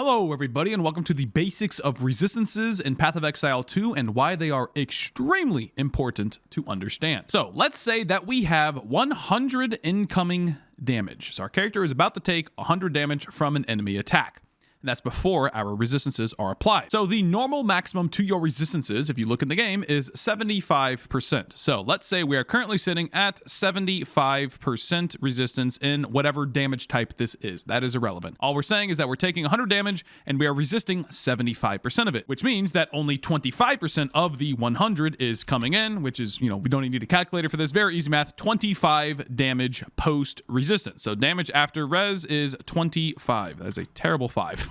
Hello everybody and welcome to the basics of resistances in Path of Exile 2 and why they are extremely important to understand. So let's say that we have 100 incoming damage. So our character is about to take 100 damage from an enemy attack. And that's before our resistances are applied. So the normal maximum to your resistances, if you look in the game, is 75%. So let's say we are currently sitting at 75% resistance in whatever damage type this is. That is irrelevant. All we're saying is that we're taking 100 damage and we are resisting 75% of it, which means that only 25% of the 100 is coming in, which is, we don't even need a calculator for this. Very easy math, 25 damage post resistance. So damage after res is 25. That is a terrible 5.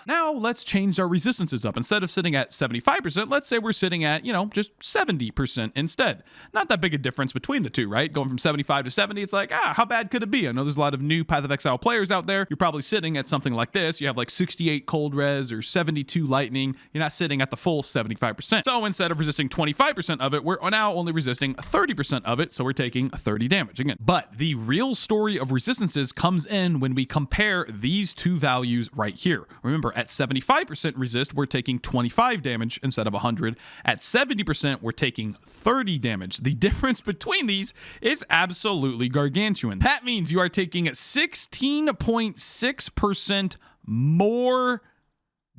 Now let's change our resistances up. Instead of sitting at 75%, let's say we're sitting at, just 70% instead. Not that big a difference between the two, right? Going from 75 to 70, it's like, how bad could it be? I know there's a lot of new Path of Exile players out there. You're probably sitting at something like this. You have like 68 cold res or 72 lightning. You're not sitting at the full 75%. So instead of resisting 25% of it, we're now only resisting 30% of it. So we're taking 30 damage again. But the real story of resistances comes in when we compare these two values right here. Remember, at 75% resist, we're taking 25 damage instead of 100. At 70%, we're taking 30 damage. The difference between these is absolutely gargantuan. That means you are taking 16.6% more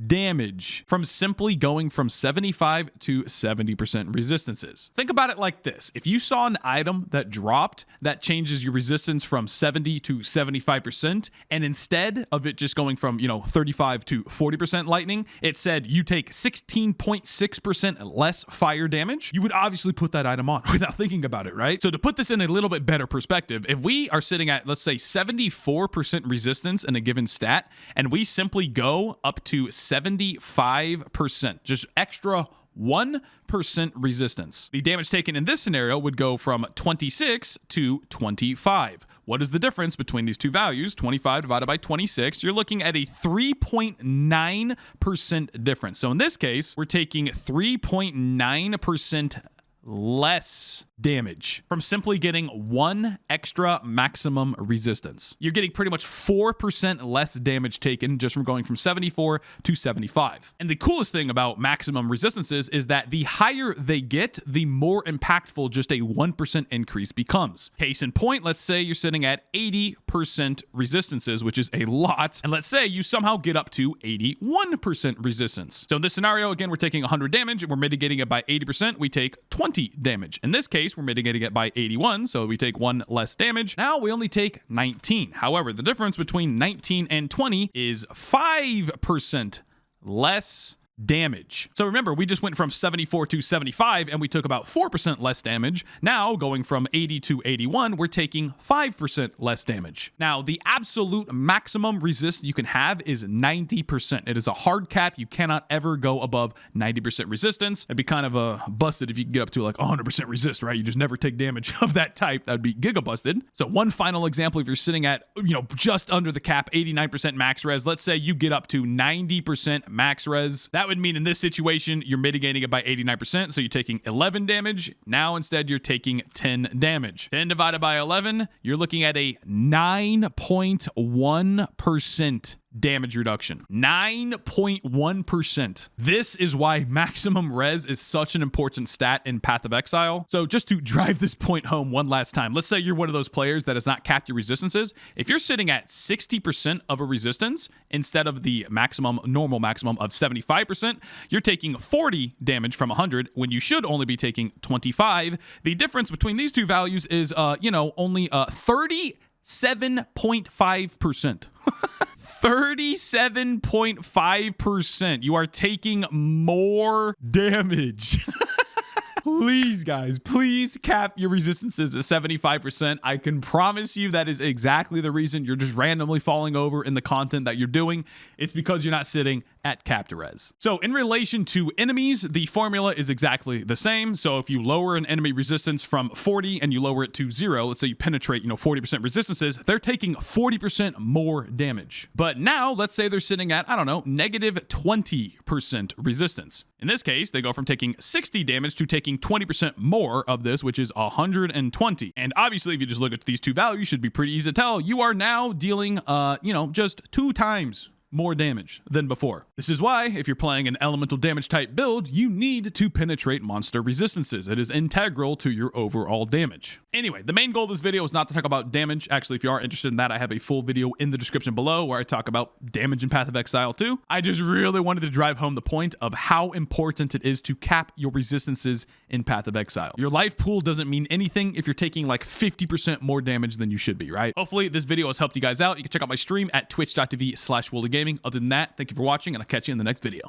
damage from simply going from 75 to 70% resistances. Think about it like this. If you saw an item that dropped that changes your resistance from 70 to 75%, and instead of it just going from, 35 to 40% lightning, it said you take 16.6% less fire damage, you would obviously put that item on without thinking about it, right? So to put this in a little bit better perspective, if we are sitting at, let's say, 74% resistance in a given stat, and we simply go up to 75%, just extra 1% resistance, the damage taken in this scenario would go from 26 to 25. What is the difference between these two values? 25 divided by 26, you're looking at a 3.9% difference. So in this case, we're taking 3.9% less damage from simply getting one extra maximum resistance. You're getting pretty much 4% less damage taken just from going from 74 to 75. And the coolest thing about maximum resistances is that the higher they get, the more impactful just a 1% increase becomes. Case in point, let's say you're sitting at 80% resistances, which is a lot. And let's say you somehow get up to 81% resistance. So in this scenario, again, we're taking 100 damage and we're mitigating it by 80%. We take 20 damage. In this case, we're mitigating it by 81, so we take 1 less damage. Now we only take 19. However, the difference between 19 and 20 is 5% less damage. So remember, we just went from 74 to 75 and we took about 4% less damage. Now going from 80 to 81, we're taking 5% less damage. Now the absolute maximum resist you can have is 90%. It is a hard cap. You cannot ever go above 90% resistance. It'd be kind of busted if you could get up to like 100% resist, right? You just never take damage of that type. That would be giga busted. So one final example, if you're sitting at, just under the cap, 89% max res, let's say you get up to 90% max res. That would mean in this situation, you're mitigating it by 89%. So you're taking 11 damage. Now instead, you're taking 10 damage. 10 divided by 11, you're looking at a 9.1% damage reduction. 9.1%. This is why maximum res is such an important stat in Path of Exile. So just to drive this point home one last time, let's say you're one of those players that has not capped your resistances. If you're sitting at 60% of a resistance instead of the normal maximum of 75%, you're taking 40 damage from 100 when you should only be taking 25. The difference between these two values is, only 37.5%. 37.5%. You are taking more damage. Please, guys, please cap your resistances at 75%. I can promise you that is exactly the reason you're just randomly falling over in the content that you're doing. It's because you're not sitting at cap to res. So in relation to enemies, the formula is exactly the same. So if you lower an enemy resistance from 40 and you lower it to 0, let's say you penetrate, 40% resistances, they're taking 40% more damage. But now let's say they're sitting at, negative 20% resistance. In this case, they go from taking 60 damage to taking 20% more of this, which is 120. And obviously, if you just look at these two values, should be pretty easy to tell. You are now dealing, just 2 times more damage than before. This is why, if you're playing an elemental damage type build, you need to penetrate monster resistances. It is integral to your overall damage. Anyway, the main goal of this video is not to talk about damage. Actually, if you are interested in that, I have a full video in the description below where I talk about damage in Path of Exile 2. I just really wanted to drive home the point of how important it is to cap your resistances in Path of Exile. Your life pool doesn't mean anything if you're taking like 50% more damage than you should be, right? Hopefully this video has helped you guys out. You can check out my stream at twitch.tv/WoolieGaming. Other than that, thank you for watching, and I'll catch you in the next video.